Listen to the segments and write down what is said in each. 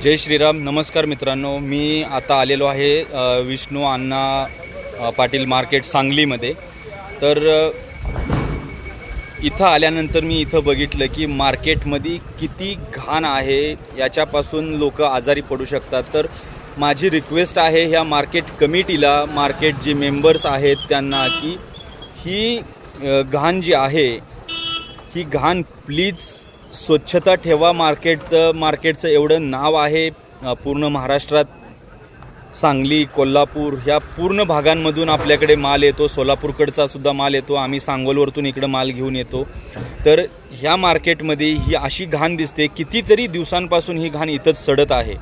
जय श्रीराम. नमस्कार मित्रांनो, मी आता आलेलो आहे विष्णू अण्णा पाटील मार्केट सांगलीमध्ये. तर इथं आल्यानंतर मी इथं बघितलं की मार्केटमध्ये किती घाण आहे, याच्यापासून लोक आजारी पडू शकतात. तर माझी रिक्वेस्ट आहे ह्या मार्केट कमिटीला, मार्केट जे मेंबर्स आहेत त्यांना, की ही घाण जी आहे ही घाण प्लीज स्वच्छता ठेवा. मार्केटचं एवढं नाव आहे पूर्ण महाराष्ट्रात. सांगली, कोल्हापूर ह्या पूर्ण भागांमधून आपल्याकडे माल येतो. सोलापूरकडचा सुद्धा माल येतो. आम्ही सांगोलवरतून इकडं माल घेऊन येतो. तर ह्या मार्केटमध्ये ही अशी घाण दिसते. कितीतरी दिवसांपासून ही घाण इथंच सडत आहे.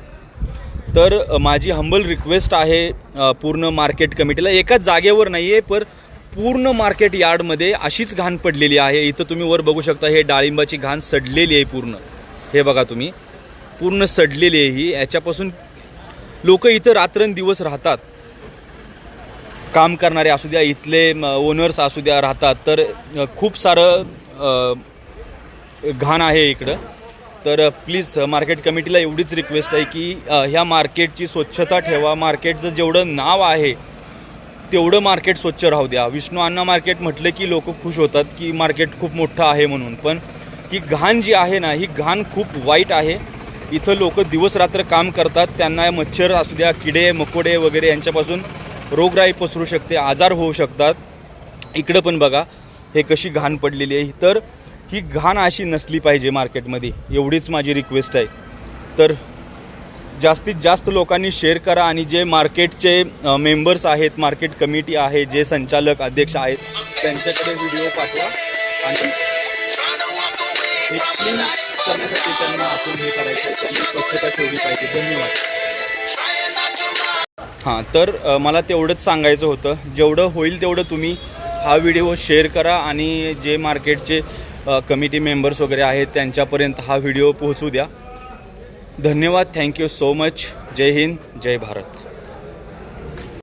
तर माझी हंबल रिक्वेस्ट आहे पूर्ण मार्केट कमिटीला, एकाच जागेवर नाही आहे पण पूर्ण मार्केट यार्डमध्ये अशीच घाण पडलेली आहे. इथं तुम्ही वर बघू शकता, हे डाळिंबाची घाण सडलेली आहे पूर्ण. हे बघा तुम्ही, पूर्ण सडलेली आहे ही. याच्यापासून लोक इथं रात्रंदिवस राहतात. काम करणारे असू द्या, इथले ओनर्स असू द्या, राहतात. तर खूप सारं घाण आहे इकडं. तर प्लीज मार्केट कमिटीला एवढीच रिक्वेस्ट आहे की ह्या मार्केटची स्वच्छता ठेवा. मार्केटचं जेवढं नाव आहे तेवढं मार्केट स्वच्छ राहू द्या. विष्णू अण्णा मार्केट म्हटलं की लोक खुश होतात की मार्केट खूप मोठं आहे म्हणून. पण ही घाण जी आहे ना, ही घाण खूप वाईट आहे. इथं लोक दिवस रात्र काम करतात. त्यांना मच्छर असू द्या, किडे मकोडे वगैरे यांच्यापासून रोगराई पसरू शकते, आजार होऊ शकतात. इकडं पण बघा हे कशी घाण पडलेली आहे. तर ही घाण अशी नसली पाहिजे मार्केटमध्ये, एवढीच माझी रिक्वेस्ट आहे. तर जास्तीत जास्त लोकांनी शेअर करा. आणि जे मार्केटचे मेंबर्स आहेत, मार्केट कमिटी आहे, जे संचालक अध्यक्ष आहेत, त्यांच्याकडे व्हिडिओ पाठवा आणि हे क्लीन करण्यासाठी त्यांना आपण हे करायचं, स्वच्छता ठेवली पाहिजे. धन्यवाद. हां, तर मला तेवढंच सांगायचं होतं. जेवढं होईल तेवढं तुम्ही हा व्हिडिओ शेअर करा आणि जे मार्केटचे कमिटी मेंबर्स वगैरे आहेत त्यांच्यापर्यंत हा व्हिडिओ पोहोचू द्या. धन्यवाद. Thank you so much. जय हिंद, जय भारत.